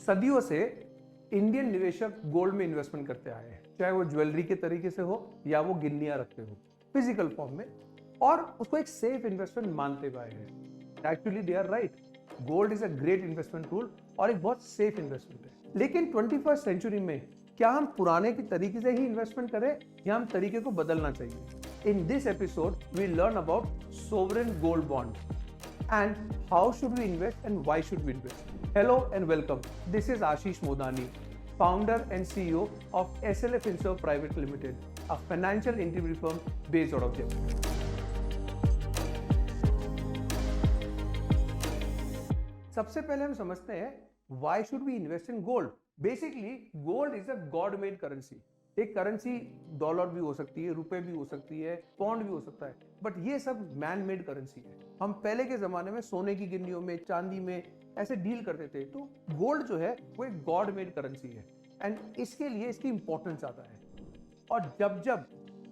सदियों से इंडियन निवेशक गोल्ड में इन्वेस्टमेंट करते आए हैं, चाहे वो ज्वेलरी के तरीके से हो या वो गिन्नियां रखते हो फिजिकल फॉर्म में, और उसको एक सेफ इन्वेस्टमेंट मानते हुए आए हैं। Actually they are right, gold is a great investment tool और एक बहुत सेफ इन्वेस्टमेंट है। लेकिन 21st सेंचुरी में क्या हम पुराने के तरीके से ही इन्वेस्टमेंट करें या हम तरीके को बदलना चाहिए? In this episode we learn about sovereign gold bond and how should we invest and why should we invest. Hello and welcome. This is Ashish Modani, founder and CEO of SLF Finserv Private Limited, a financial intermediary firm based out of Jaipur. सबसे पहले हम समझते हैं why should we invest in gold. Basically, gold is a God-made currency. एक currency dollar भी हो सकती है, रुपए भी हो सकती है, पौंड भी हो सकता है, बट ये सब मैन मेड करेंसी है। हम पहले के जमाने में सोने की गिन्नियों में, चांदी में ऐसे डील करते थे, तो गोल्ड जो है वो एक गॉड मेड करेंसी है एंड इसके लिए इसकी इंपॉर्टेंस आता है। और जब जब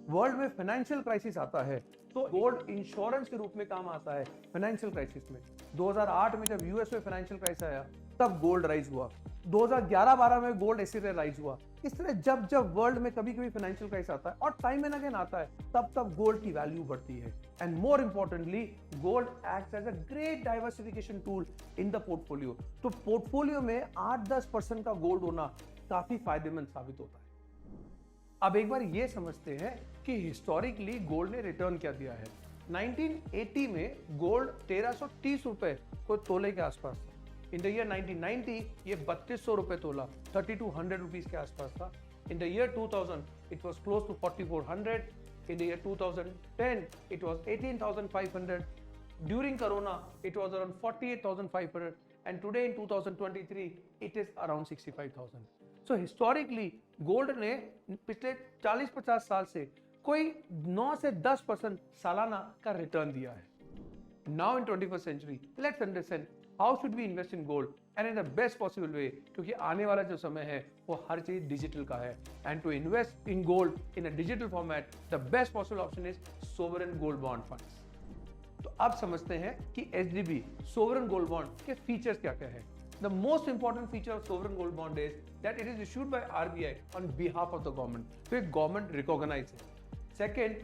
वर्ल्ड में फाइनेंशियल क्राइसिस आता है तो गोल्ड इंश्योरेंस के रूप में काम आता है। फाइनेंशियल क्राइसिस में 2008 में जब यूएस में फाइनेंशियल क्राइसिस आया तब गोल्ड राइज हुआ, 2011-12 में गोल्ड इसी तरह राइज हुआ। इस तरह जब जब वर्ल्ड में कभी कभी फाइनेंशियल क्राइसिस आता है और टाइम एंड अगेन आता है, तब तब गोल्ड की वैल्यू बढ़ती है। And more importantly, gold acts as a great diversification tool in the portfolio. तो पोर्टफोलियो में 8-10% का गोल्ड होना काफी फायदेमंद साबित होता है। अब एक बार ये समझते हैं कि हिस्टोरिकली गोल्ड ने रिटर्न क्या दिया है। 1980 में गोल्ड 1330 रुपए को तोले के आसपास था। इन द ईयर 1990 ये 3200 रुपए तोला, 3200 रुपीस के आसपास था। In the year 2000 it was close to 4400। In the year 2010 it was 18500। During corona it was around 48500 and today in 2023 it is around 65000। So historically gold ने पिछले 40-50 साल से कोई 9 से 10% सालाना का रिटर्न दिया है। Now in 21st century let's understand how should we invest in gold and in the best possible way, क्योंकि आने वाला जो समय है वो हर चीज डिजिटल का है। And to invest in gold in a digital format, the best possible option is sovereign gold bond funds. तो अब समझते हैं कि एसजीबी सोवरेन गोल्ड बॉन्ड के फीचर्स क्या क्या है। The most important feature of sovereign gold bond is that it is issued by RBI on behalf of the government. तो एक गवर्नमेंट रिकॉग्नाइज है। सेकेंड,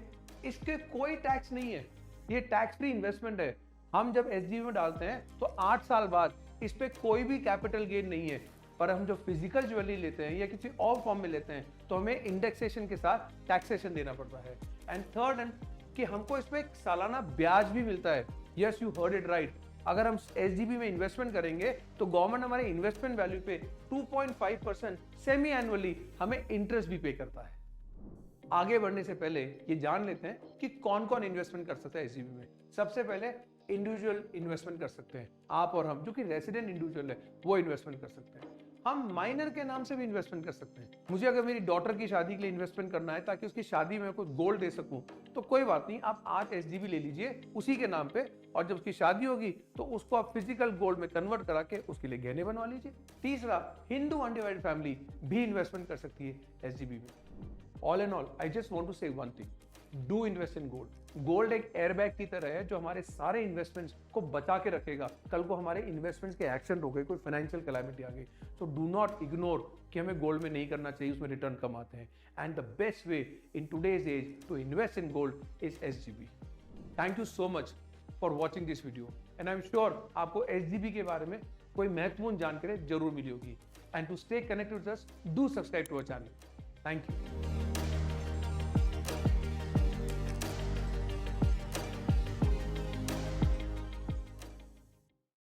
इसके कोई टैक्स नहीं है, ये टैक्स फ्री इन्वेस्टमेंट है। हम जब एसजीबी में डालते हैं तो 8 साल बाद इस पे कोई भी कैपिटल गेन नहीं है, पर हम जो फिजिकल ज्वेलरी लेते हैं या किसी और फॉर्म में लेते हैं तो हमें इंडेक्सेशन के साथ टैक्सेशन देना पड़ता है। एंड थर्ड, कि हमको इसमें एक सालाना ब्याज भी मिलता है। Yes, you heard it right. अगर हम एसजीबी में इन्वेस्टमेंट करेंगे तो गवर्नमेंट हमारे इन्वेस्टमेंट वैल्यू पे 2.5% सेमी एनुअली हमें इंटरेस्ट भी पे करता है। आगे बढ़ने से पहले ये जान लेते हैं कि कौन कौन इन्वेस्टमेंट कर सकता है एसजीबी में। सबसे पहले इंडिविजुअल इन्वेस्टमेंट कर सकते हैं, आप और हम जो कि रेसिडेंट इंडिविजुअल है वो इन्वेस्टमेंट कर सकते हैं। हम माइनर के नाम से भी इन्वेस्टमेंट कर सकते हैं। मुझे अगर मेरी डॉटर की शादी के लिए इन्वेस्टमेंट करना है ताकि उसकी शादी में कुछ गोल्ड दे सकूं, तो कोई बात नहीं, आप आज एसजीबी ले लीजिए उसी के नाम पे, और जब उसकी शादी होगी तो उसको आप फिजिकल गोल्ड में कन्वर्ट करा के उसके लिए गहने बनवा लीजिए। तीसरा, हिंदू अनडिवाइडेड फैमिली भी इन्वेस्टमेंट कर सकती है एसजीबी में। All and all, I just want to say one thing, do invest in gold. Gold एक एयरबैग की तरह है जो हमारे सारे इन्वेस्टमेंट्स को बचा के रखेगा। कल को हमारे इन्वेस्टमेंट्स के एक्सीडेंट हो गए, कोई फाइनेंशियल कैलामिटी आ गई, तो डू नॉट इग्नोर कि हमें गोल्ड में नहीं करना चाहिए, उसमें रिटर्न कम आते हैं। And the best way in today's age to invest in gold is SGB. Thank you so much for watching this video and I am sure आपको एसजीबी के बारे में कोई महत्वपूर्ण जानकारी जरूर मिली होगी। And to stay connected with us, do subscribe to our channel. Thank you.